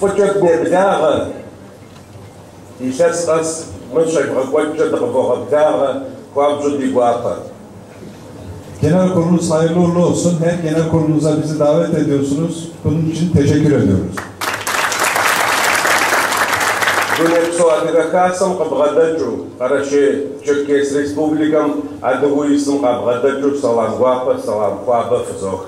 فجأة نبداغة يشاس قاس منشأ بغوجة دغبوغة بداغة وابجو ديقواقة. Genel kurulunuz hayırlı uğurlu olsun. Her genel kurulunuza bizi davet ediyorsunuz. Bunun için teşekkür ediyoruz. Дунепсо адыгакасам къыбгъэдэкӏыу, къэрэщей Черкес Республикам адыгуисым къабгъэдэкӏыу салам гуапэ, салам хуабэ фызох.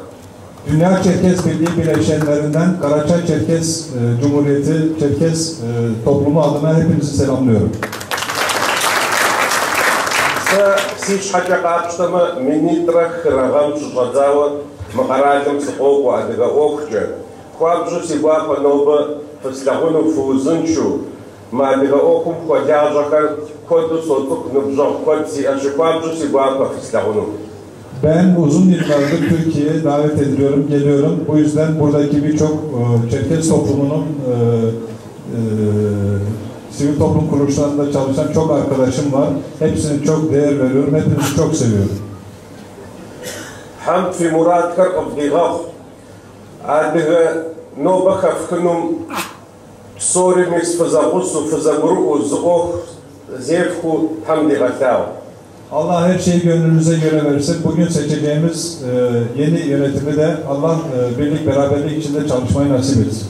Dünya Çerkes Birliği bileşenlerinden Karaçay Çerkes Cumhuriyeti Çerkes toplumu adına hepinizi selamlıyorum. Си щхьэкӏэ къапщтэмэ минитрэ хырагъэм щыщӏэдзауэ мы къэралым сыкъокӏуэ адыгэ ӏуэхукӏэ. Хуабжьу си гуапэ нобэ фыслъагъуну фыузыншэу, мы адыгэ ӏуэхум хуэлажьэхэр куэду соцӏыкӏу ныбжьэгъу куэд сиӏэщи хуабжьу си гуапэ фыслъагъуну. Ben uzun yıllardır Türkiye'ye davet ediliyorum, geliyorum. Bu yüzden buradaki birçok Çerkes toplumunun sivil toplum kuruluşlarında çalışan çok arkadaşım var. Hepsine çok değer veriyorum, hepinizi çok seviyorum. Hamd fi muradkar abdiğaq. Adıgı noba xafkınum psorimiz fızagusu, fızaguru zıoh zevku hamdi gatav. Allah her şeyi gönlünüze göre versin. Bugün seçeceğimiz yeni yönetimi de Allah birlik beraberlik içinde çalışmayı nasip etsin.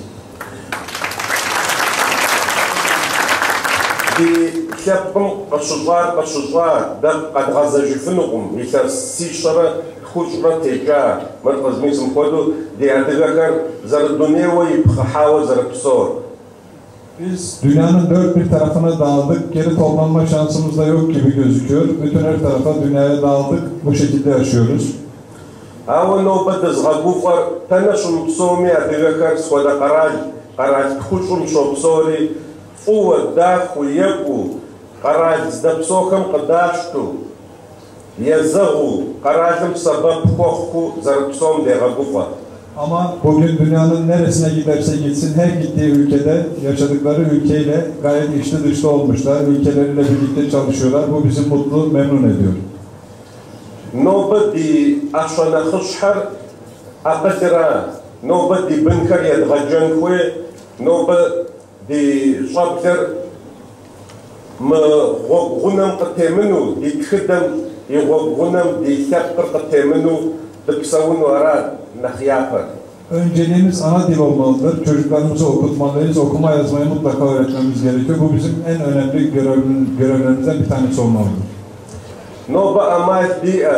Şapım kaşılar da kadgazajıfınıqum. İşte sişara kuşra teca. Merkezimizin kodu diğerdiğer zardunevayı pxahava zarpsor. Biz dünyanın dört bir tarafına dağıldık. Geri toplanma şansımız da yok gibi gözüküyor. Bütün her tarafa dünyaya dağıldık. Bu şekilde yaşıyoruz. Ama nöbet zğabufar tanışım psomi adiğer skoda karal kuşum şopsori Uva dahu yaku karal zdapsokham qadashtu yazagu karalım sabab kokku zarpsom değagufa. Ama bugün dünyanın neresine giderse gitsin her gittiği ülkede yaşadıkları ülkeyle gayet içli dışlı olmuşlar. Ülkeleriyle birlikte çalışıyorlar. Bu bizi mutlu, memnun ediyor. Nobadi aşana khuşhar aqdira nobadi bankar yadghajan khoy nobadi şabler ma ghunam qatemenu dikhadam yghunam di şaqr qatemenu tıksavunu ara nakhyafa. Önceliğimiz ana dil olmalıdır. Çocuklarımızı okutmalıyız. Okuma yazmayı mutlaka öğretmemiz gerekiyor. Bu bizim en önemli görevlerimizden bir tanesi olmalıdır. Noba amayt diye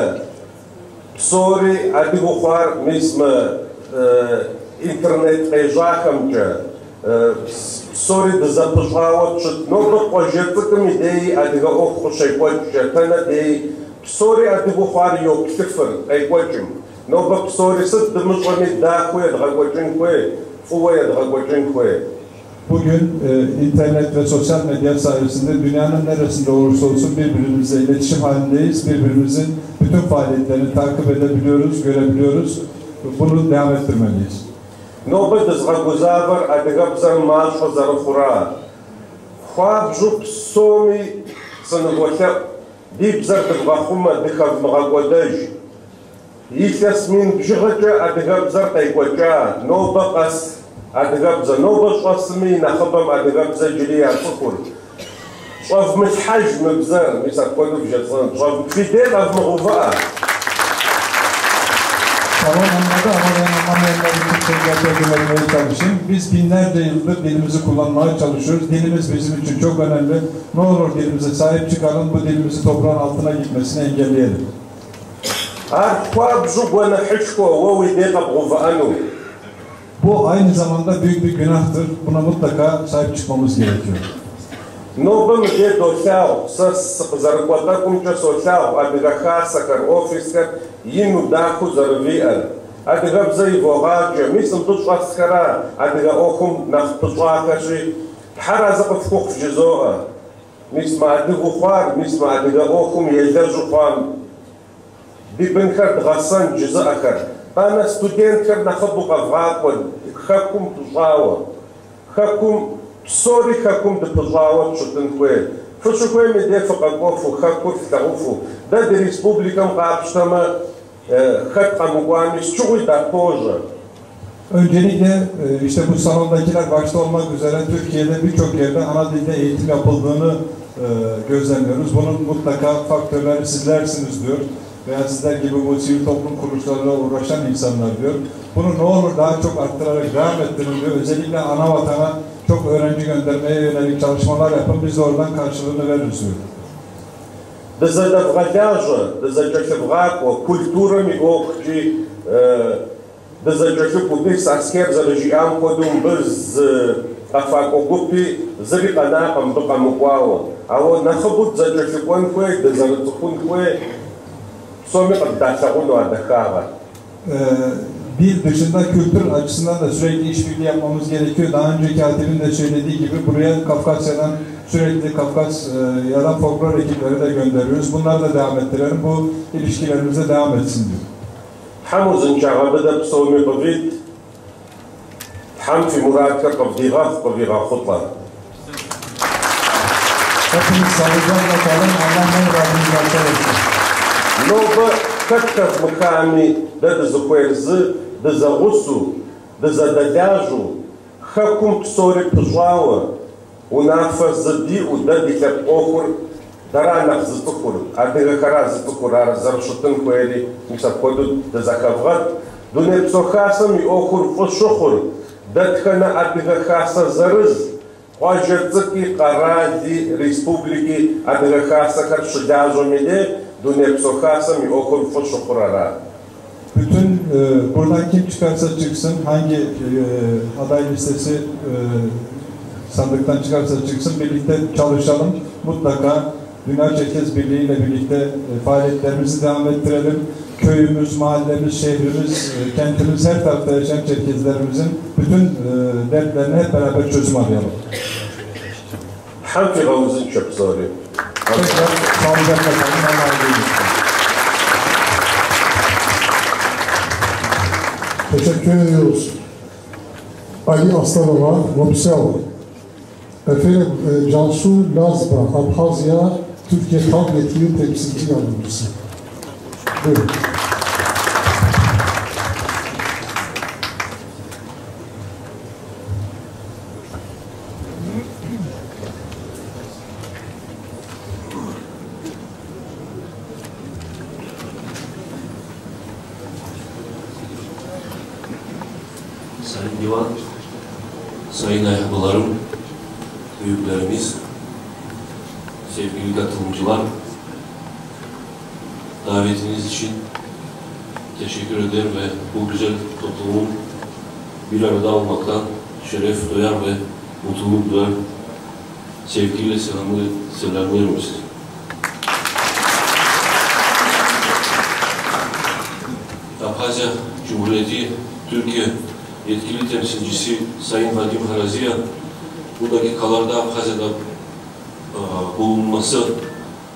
psori adiğuxar misma internet qeyjaxamca psori dızapıjğawa çıt noba qojetıkım ideyi adiğe oxuşayqoçca tana deyi psori adiğuxar yok sıfır qeyqoçum noba psori sıt dımıqami daxuya dğaqoçun koy fuya dğaqoçun koy. Bugün internet ve sosyal medya sayesinde dünyanın neresinde olursa olsun birbirimizle iletişim halindeyiz. Birbirimizin bütün faaliyetlerini takip edebiliyoruz, görebiliyoruz. Bunu devam ettirmeliyiz. Nöbet zğaguzavar adıgabzar maşo zarıxura. Xuabju psomi sınıgoşa dibzar dıbğaxuma dıxavmığagodaj. Yilesmin bjığıca adıgabzar qaygoca. Noba qas adıgabza noba ş'osmi naxıbam adıgabza jili yatıxur. Ş'ovmış haj mıbzar misal kodu bjetsın. Ş'ov fidel avmığuva. Tamam anladı ama ben anlamayanlar için gerçekleştirmeye çalışayım. Biz binlerce yıldır dilimizi kullanmaya çalışıyoruz. Dilimiz bizim için çok önemli. Ne olur dilimize sahip çıkalım, bu dilimizi toprağın altına gitmesini engelleyelim. Bu aynı zamanda büyük bir günahtır. Buna mutlaka sahip çıkmamız gerekiyor. Nobam de dosyal, zarıkvata kumça sosyal, adıgaha sakar ofiskar, yinu dahu zarıvi'al. Adıgabza yivoğaca, misl tuşğa skara, adıga okum nakhtuşğa kaşı, harazı qıfkuq fjizoğa. Misma adıgu xvar, misma adıga okum yeldazu xvam. Bibinkar dğasan cizı akar. Bana studentkar nakhabu qavğaqon, xakum tuşğawa. Xakum psori xakum dıpıjğawa tşutın kwe. Fışı kwe mi de fıqakofu, xakur fıqakofu. Da de Respublikam qapştama xat qamuqamis çuği da poja. Öncelikle işte bu salondakiler başta olmak üzere Türkiye'de birçok yerde ana dilde eğitim yapıldığını gözlemliyoruz. Bunun mutlaka faktörleri sizlersiniz diyor. Veya sizler gibi bu sivil toplum kuruluşlarıyla uğraşan insanlar diyor. Bunu ne olur daha çok arttırarak devam ettirin diyor. Özellikle ana vatana çok öğrenci göndermeye yönelik çalışmalar yapın. Biz de oradan karşılığını veririz diyor. Культурами охчи, дезаджафи саскер заражиам кодум без афакогупи зарикана камбакамуквао. Аво нахабут заджафикон кое дезаратухун кое соми каддашагуну адахава. Dil dışında kültür açısından da sürekli işbirliği yapmamız gerekiyor. Daha önceki Hatip'in de söylediği gibi buraya Kafkasya'dan sürekli Kafkasya'dan folklor ekipleri de gönderiyoruz. Bunları da devam ettirelim. Bu ilişkilerimize devam etsin diyor. Hamuzun çağabıda psomi kavit ham fi muradka kavdiğaf kavdiğaf khutlar. Hepiniz sağlıcakla kalın. Allah ne muradınızı açarız. Nova katkaf mukami da dezakuerzi, dezagusu, dezadalaju, hakum psori pjwawa, unafa zadi uda dikap okur, daranaq zitukur, adiga kara zitukur, zarshutun kueli, misal kodu dezakavgat, dune psokhasam i okur fshukur, datkana adiga khasa zarız, Qajatzki qaradi respubliki adiga khasa kar shudazomide, bütün buradan kim çıkarsa çıksın, hangi aday listesi sandıktan çıkarsa çıksın, birlikte çalışalım. Mutlaka Dünya Çerkez Birliği ile birlikte faaliyetlerimizi devam ettirelim. Köyümüz, mahallemiz, şehrimiz, kentimiz, her tarafta yaşayan Çerkezlerimizin bütün dertlerine hep beraber çözüm arayalım. Hangi havuzun çok zor? Teşekkür ediyoruz. Ali Aslanova, Vopsel. Efendim, Cansu Lazba, Abhazya, Türkiye Halk Yetkili Temsilci Yardımcısı. Buyurun. Sayın Divan, sayın ayakkabılarım, büyüklerimiz, sevgili katılımcılar, davetiniz için teşekkür eder ve bu güzel toplumun bir arada olmaktan şeref duyar ve mutluluk duyar. Sevgiyle selamlıyorum sizi. Abhazya Cumhuriyeti Türkiye yetkili temsilcisi Sayın Vadim Haraziya bu dakikalarda Abhazya'da bulunması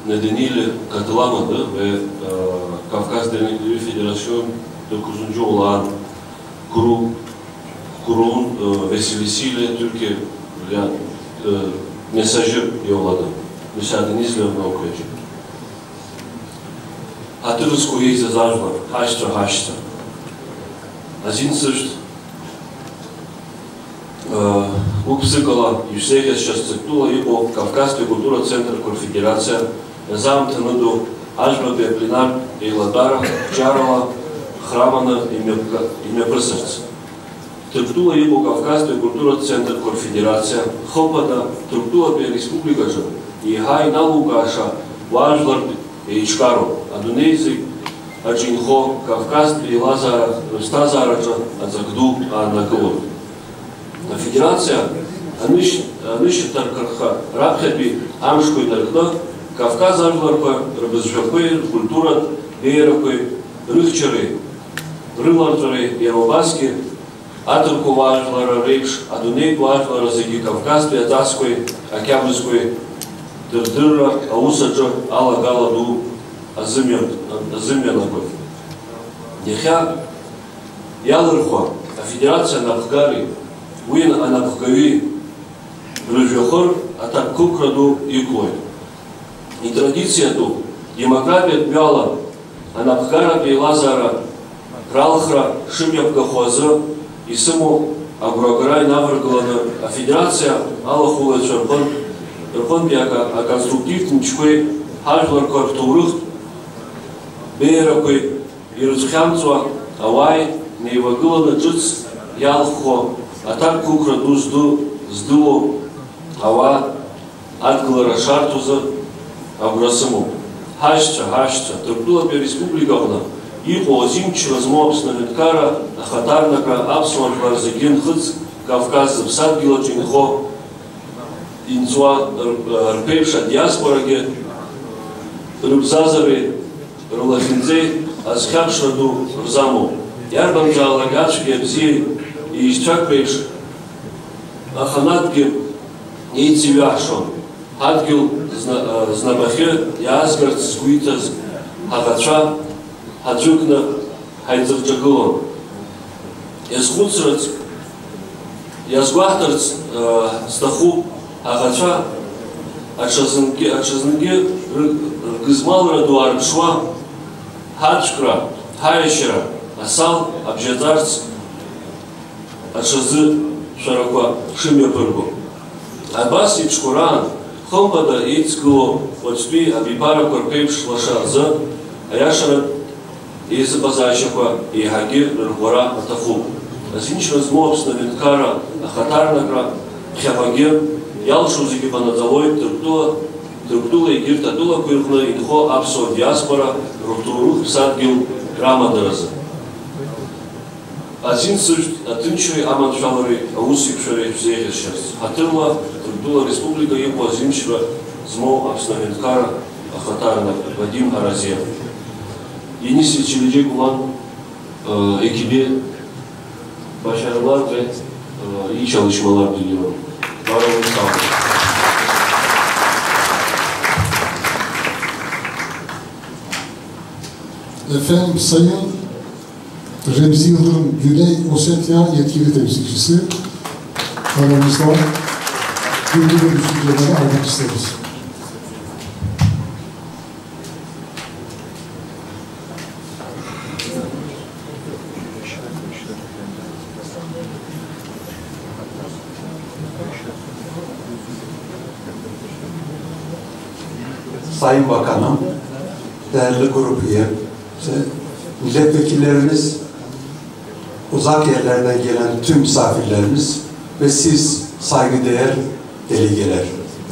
nedeniyle katılamadı ve Kafkas Dernekleri Federasyon 9. olan kurulun vesilesiyle Türkiye mesajı yolladı. Müsaadenizle onu okuyacağım. Hatırız коей зажгла, хаща. Азин също Упсикала Юсехия Щастектула и по Кавказская култура Център Конфедерация Замта Нуду Ажбабе Плинар и Ладара Чарала Храмана и Мепрсърц. Труктула и по Кавказская култура Център Конфедерация Хопата Труктула бе Республика Жа и Хай Налугаша Важлар и Ичкаро Адунейзик Аджинхо Кавказ и Лазара Стазараджа Адзагду Анакулов. Федерация аныши таркарха рабхеби амшкой таркна Кавказ ажларпа рабызжапы культура бейрапы рыхчары рылартары яробаски атырку важлара рейкш адуней важлара зеги Кавказ пятаской акябрыской дырдырра аусаджа алагаладу азымянакой. Нехя ялырхуа а федерация нахгари Уин анапхгави рыжохор атак кукраду иклой. И традицията демография бяла анапхгара бе Лазара Кралхра Шимявка Хоза исыму агроаграй навыргаланы федерация алахулы рпын бияка конструктивтничкой хажлар турых бейракой ирцхямцуа авай нейвагыланы джиц ялхо атак кукра дузду сдыло ава адгылара шартузы агросыму хашча Турктулапе республикавна ико озимчи возможно веткара хатарнака абсуан варзаген хыц Кавказ садгилочинхо инцуа рпевша диаспораге рыбзазары рулахинзей азхапшраду рзаму ярбам жалагачге бзи и исчакпеш аханатге нейцивяшон хадгил знабахе язгард скуитаз хагача хаджукна хайзырчагылон язхуцрац язгвахтарц стаху хагача ачазынге гызмалра дуаршва хаджкра хайшера асал абжатарц ачазы широко шимепыргу абас ипшкуран хомбада эйцгыло очби абипара корпейпш лашазы аяшара из базачаква и хаги ргора атаху азинч размовсна винкара ахатарнагра хяваге ялшузиги банадалой Турктула и гиртатула куирхна инхо абсо диаспора рухтурух садгил грамадаразы Азин сырт атынчуй аманшалары аусикшары взехешерс хатырла Турктула республика епо азинчва змо абсна винкара ахатарнагра Вадим Аразия Yenisi çilecek olan ekibe başarılar ve iyi çalışmalar diliyorum. Var olun, sağ olun. Efendim Sayın Remzi Yıldırım, Güney Ossetya yetkili temsilcisi aramızda bilgi ve düşünceleri almak isteriz. Sayın Bakanım, değerli grup üye, milletvekillerimiz, uzak yerlerden gelen tüm misafirlerimiz ve siz saygıdeğer delegeler.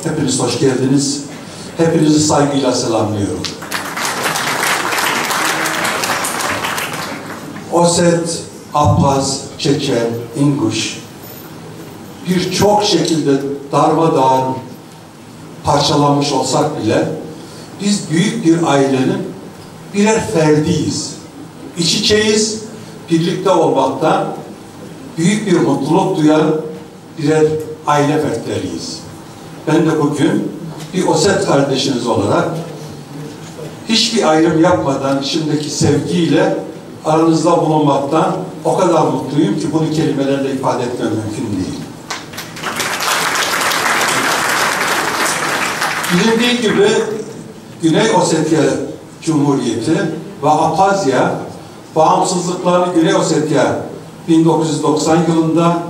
Hepiniz hoş geldiniz. Hepinizi saygıyla selamlıyorum. Osset, Abhaz, Çeçen, İnguş birçok şekilde darmadağın parçalanmış olsak bile biz büyük bir ailenin birer ferdiyiz. İç içeyiz, birlikte olmaktan büyük bir mutluluk duyan birer aile fertleriyiz. Ben de bugün bir Osset kardeşiniz olarak hiçbir ayrım yapmadan içimdeki sevgiyle aranızda bulunmaktan o kadar mutluyum ki bunu kelimelerle ifade etmem mümkün değil. Bilindiği gibi Güney Ossetya Cumhuriyeti ve Abhazya bağımsızlıklarını Güney Ossetya 1990 yılında,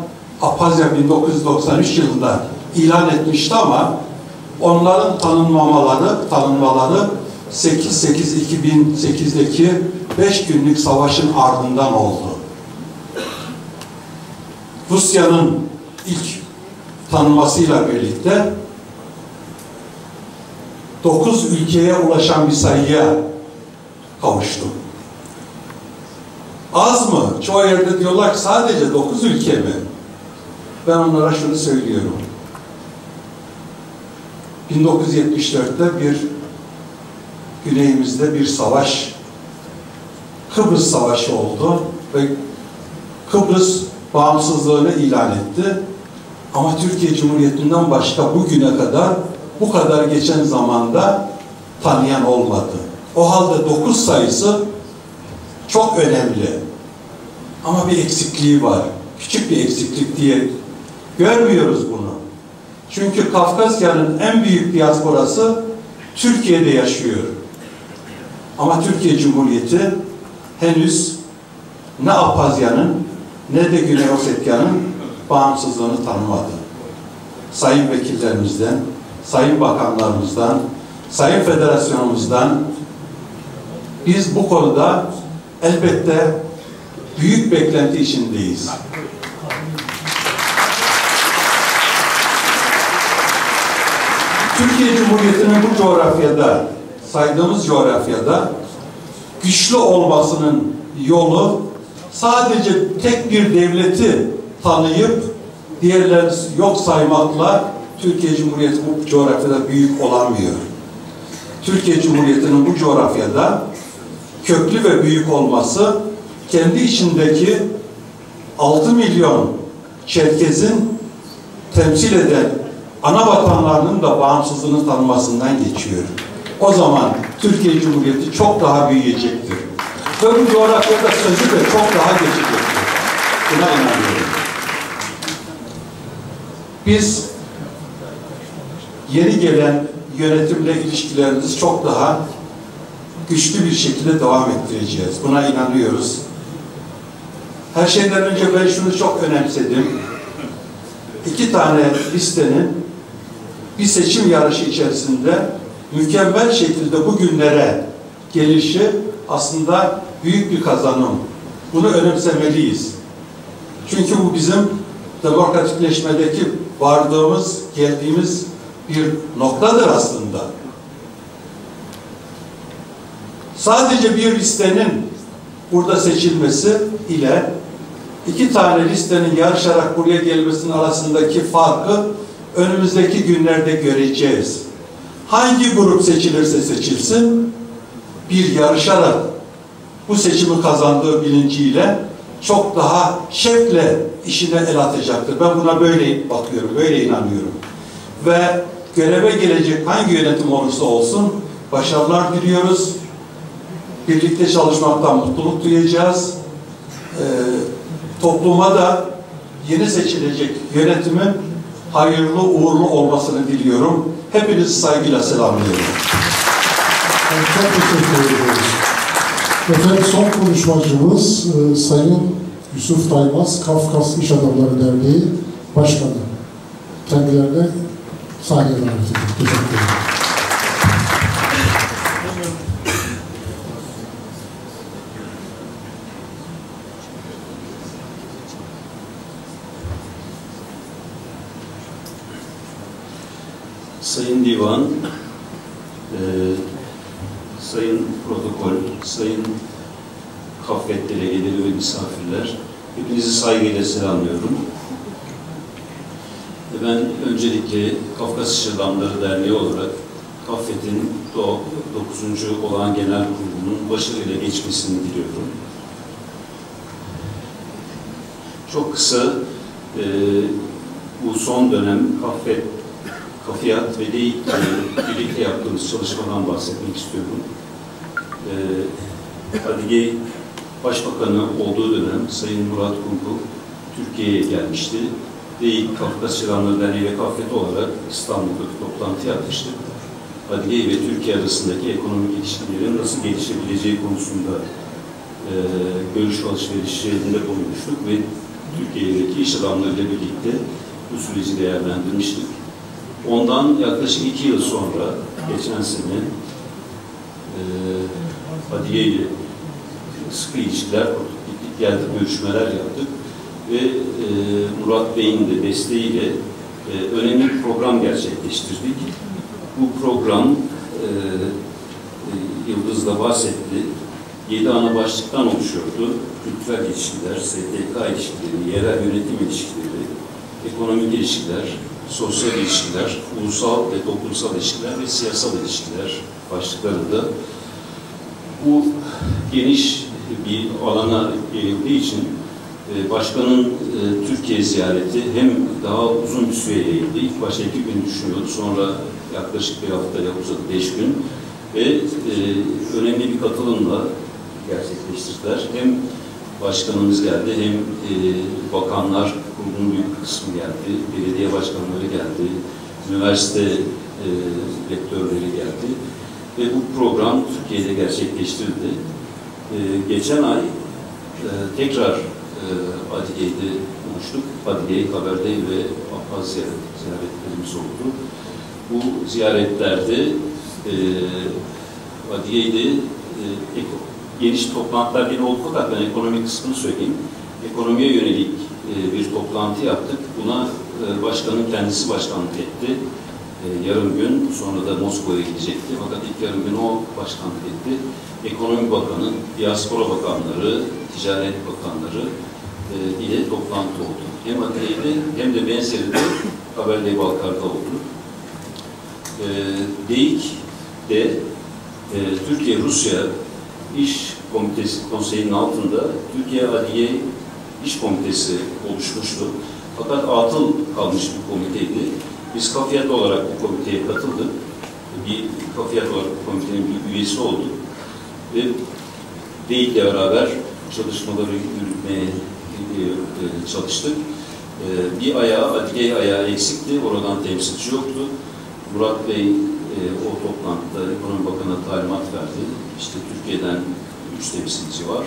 Abhazya 1993 yılında ilan etmişti ama onların tanınmaları 8-8-2008'deki 5 günlük savaşın ardından oldu. Rusya'nın ilk tanınmasıyla birlikte 9 ülkeye ulaşan bir sayıya kavuştu. Az mı? Çoğu yerde diyorlar ki sadece 9 ülke mi? Ben onlara şunu söylüyorum. 1974'te bir güneyimizde bir savaş, Kıbrıs Savaşı oldu ve Kıbrıs bağımsızlığını ilan etti. Ama Türkiye Cumhuriyeti'nden başka bugüne kadar bu kadar geçen zamanda tanıyan olmadı. O halde 9 sayısı çok önemli. Ama bir eksikliği var. Küçük bir eksiklik diye görmüyoruz bunu. Çünkü Kafkasya'nın en büyük diasporası Türkiye'de yaşıyor. Ama Türkiye Cumhuriyeti henüz ne Abhazya'nın ne de Güney Osetya'nın bağımsızlığını tanımadı. Sayın vekillerimizden, sayın bakanlarımızdan, sayın federasyonumuzdan biz bu konuda elbette büyük beklenti içindeyiz. Türkiye Cumhuriyeti'nin bu coğrafyada, saydığımız coğrafyada güçlü olmasının yolu sadece tek bir devleti tanıyıp diğerlerini yok saymakla Türkiye Cumhuriyeti bu coğrafyada büyük olamıyor. Türkiye Cumhuriyeti'nin bu coğrafyada köklü ve büyük olması kendi içindeki 6 milyon Çerkez'in temsil eden ana vatanlarının da bağımsızlığını tanımasından geçiyor. O zaman Türkiye Cumhuriyeti çok daha büyüyecektir. Ve bu coğrafyada sözü de çok daha geçecektir. Buna inanıyorum. Biz yeni gelen yönetimle ilişkilerimizi çok daha güçlü bir şekilde devam ettireceğiz. Buna inanıyoruz. Her şeyden önce ben şunu çok önemsedim. 2 tane listenin bir seçim yarışı içerisinde mükemmel şekilde bugünlere gelişi aslında büyük bir kazanım. Bunu önemsemeliyiz. Çünkü bu bizim demokratikleşmedeki vardığımız, geldiğimiz bir noktadır aslında. Sadece bir listenin burada seçilmesi ile 2 tane listenin yarışarak buraya gelmesinin arasındaki farkı önümüzdeki günlerde göreceğiz. Hangi grup seçilirse seçilsin, bir yarışarak bu seçimi kazandığı bilinciyle çok daha şevkle işine el atacaktır. Ben buna böyle bakıyorum, böyle inanıyorum. Ve göreve gelecek hangi yönetim olursa olsun başarılar diliyoruz. Birlikte çalışmaktan mutluluk duyacağız. Topluma da yeni seçilecek yönetimin hayırlı, uğurlu olmasını diliyorum. Hepinizi saygıyla selamlıyorum. Çok teşekkür ediyoruz. Efendim son konuşmacımız Sayın Yusuf Taymaz, Kafkas İş Adamları Derneği Başkanı. Kendilerine sahneye davet ediyorum. Teşekkür ederim. Sayın Divan, Sayın Protokol, Sayın Kafet delegeleri ve misafirler, hepinizi saygıyla selamlıyorum. Ben öncelikle Kafkas İş Adamları Derneği olarak Kafet'in 9. olağan genel kurulunun başarıyla geçmesini diliyorum. Çok kısa bu son dönem Kafiyat ve DEİK birlikte yaptığımız çalışmadan bahsetmek istiyorum. Adige Başbakanı olduğu dönem Sayın Murat Kumpul Türkiye'ye gelmişti. DEİK, Kafkas İş Adamları Derneği ve Kafet olarak İstanbul'da bir toplantı yapmıştık. Adige ve Türkiye arasındaki ekonomik ilişkilerin nasıl gelişebileceği konusunda görüş alışverişlerinde bulunmuştuk ve Türkiye'deki iş adamlarıyla birlikte bu süreci değerlendirmiştik. Ondan yaklaşık 2 yıl sonra, geçen sene Adige ile sıkı ilişkiler kurduk, geldik, görüşmeler yaptık ve Murat Bey'in de desteğiyle önemli bir program gerçekleştirdik. Bu program Yıldız da bahsetti. 7 ana başlıktan oluşuyordu. Kültürel ilişkiler, STK ilişkileri, yerel yönetim ilişkileri, ekonomik ilişkiler, sosyal ilişkiler, ulusal ve toplumsal ilişkiler ve siyasal ilişkiler başlıklarında bu geniş bir alana yayıldığı için Başkanın Türkiye ziyareti hem daha uzun bir süre yayıldı. İlk başta 2 gün düşünüyordu. Sonra yaklaşık bir haftaya uzadı, 5 gün. Ve önemli bir katılımla gerçekleştirdiler. Hem Başkanımız geldi, hem bakanlar grubunun büyük bir kısmı geldi, belediye başkanları geldi, üniversite rektörleri geldi ve bu program Türkiye'de gerçekleştirildi. Geçen ay tekrar Adigey'de buluştuk. Adigey, Kabardey ve Abhazya ziyaretlerimiz oldu. Bu ziyaretlerde Adigey'de geniş toplantılar yine oldu fakat ben ekonomi kısmını söyleyeyim. Ekonomiye yönelik bir toplantı yaptık. Buna başkanın kendisi başkanlık etti. Yarım gün sonra da Moskova'ya gidecekti. Fakat ilk yarım gün o başkanlık etti. Ekonomi Bakanı, Diaspora Bakanları, Ticaret Bakanları ile toplantı oldu. Hem Adigey'de hem de benzeri de Kabardey-Balkar'da oldu. DEİK'de Türkiye-Rusya İş Komitesi Konseyi'nin altında Türkiye-Adigey İş Komitesi oluşmuştu. Fakat atıl kalmış bir komiteydi. Biz kafiyat olarak bu komiteye katıldık. Bir kafiyat olarak bu komitenin bir üyesi olduk. Ve DEİK'le beraber çalışmaları yürütmeye çalıştık. Bir ayağı, Adigey ayağı eksikti. Oradan temsilci yoktu. Murat Bey o toplantıda Ekonomi Bakanı'na talimat verdi. İşte Türkiye'den 3 temsilci var.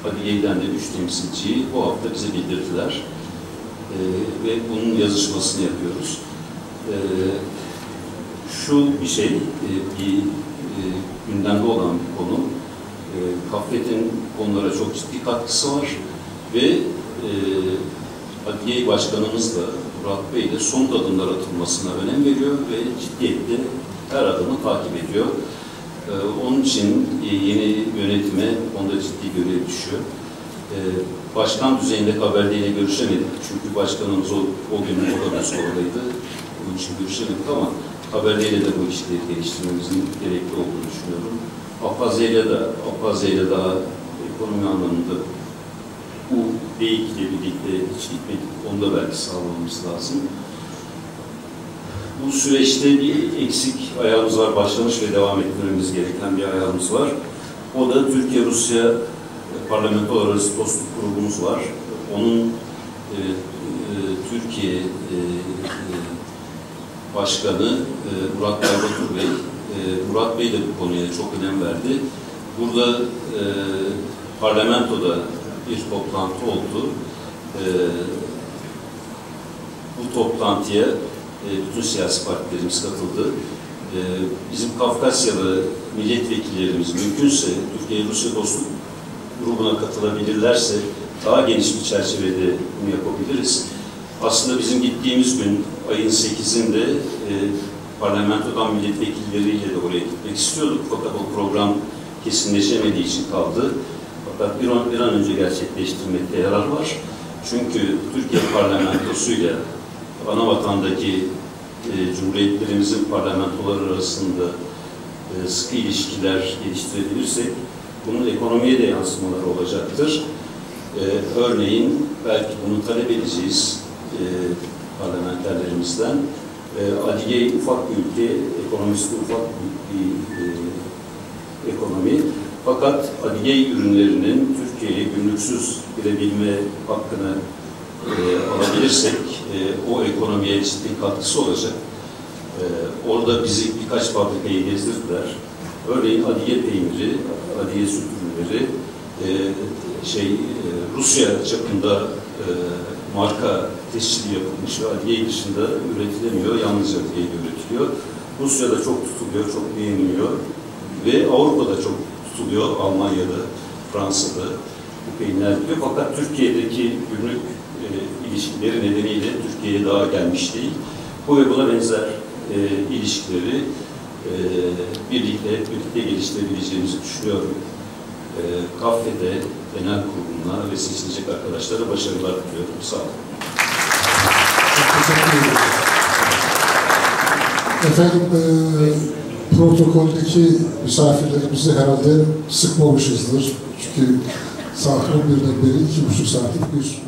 Adigey'den de 3 temsilciyi bu hafta bize bildirdiler. Ve bunun yazışmasını yapıyoruz. Şu bir şey, bir gündemde olan bir konu. Kafet'in konulara çok ciddi katkısı var ve Adigey Başkanımız da Murat Bey de somut adımlar atılmasına önem veriyor ve ciddiyetle her adımı takip ediyor. Onun için yeni yönetime onda ciddi görev düşüyor. Başkan düzeyinde Kabardey ile görüşemedik. Çünkü başkanımız o gün o da Moskova'daydı. Onun için görüşemedik ama Kabardey ile de bu işleri geliştirmemizin gerekli olduğunu düşünüyorum. Abhazya ile daha ekonomi anlamında bu DEİK ile birlikte hiç gitmedik. Onu da belki sağlamamız lazım. Bu süreçte bir eksik ayağımız var. Başlamış ve devam etmemiz gereken bir ayağımız var. O da Türkiye-Rusya parlamentolar arası dostluk grubumuz var. Onun Türkiye Başkanı Murat Baybatur Bey. Murat Bey de bu konuya çok önem verdi. Burada parlamentoda bir toplantı oldu. Bu toplantıya bütün siyasi partilerimiz katıldı. Bizim Kafkasyalı milletvekillerimiz mümkünse Türkiye-Rusya dostluk grubuna katılabilirlerse daha geniş bir çerçevede bunu yapabiliriz. Aslında bizim gittiğimiz gün ayın 8'inde parlamentodan milletvekilleriyle de oraya gitmek istiyorduk. Fakat o program kesinleşemediği için kaldı. Fakat bir an önce gerçekleştirmekte yarar var. Çünkü Türkiye parlamentosuyla anavatandaki cumhuriyetlerimizin parlamentoları arasında sıkı ilişkiler geliştirebilirsek bunun ekonomiye de yansımaları olacaktır. Örneğin belki bunu talep edeceğiz parlamenterlerimizden. Adigey ufak bir ülke, ekonomisi de ufak bir ekonomi. Fakat Adigey ürünlerinin Türkiye'ye gümrüksüz girebilme hakkını alabilirsek o ekonomiye ciddi katkısı olacak. Orada bizi birkaç fabrikayı gezdirdiler. Örneğin Adigey peyniri, Adigey süt ürünleri Rusya çapında marka tescili yapılmış ve Adigey dışında üretilemiyor, yalnızca Adigey'de üretiliyor. Rusya'da çok tutuluyor, çok beğeniliyor ve Avrupa'da çok tutuluyor, Almanya'da, Fransa'da bu peynirler gidiyor. Fakat Türkiye'deki gümrük ilişkileri nedeniyle Türkiye'ye daha gelmiş değil. Bu ve buna benzer ilişkileri birlikte geliştirebileceğimizi düşünüyorum. KAFE'de, genel kuruluna ve seçilecek arkadaşlara başarılar diliyorum. Sağ olun. Çok teşekkür ederim. Efendim, protokoldeki misafirlerimizi herhalde sıkmamışızdır. Çünkü saat 11'den beri 2,5 saatlik bir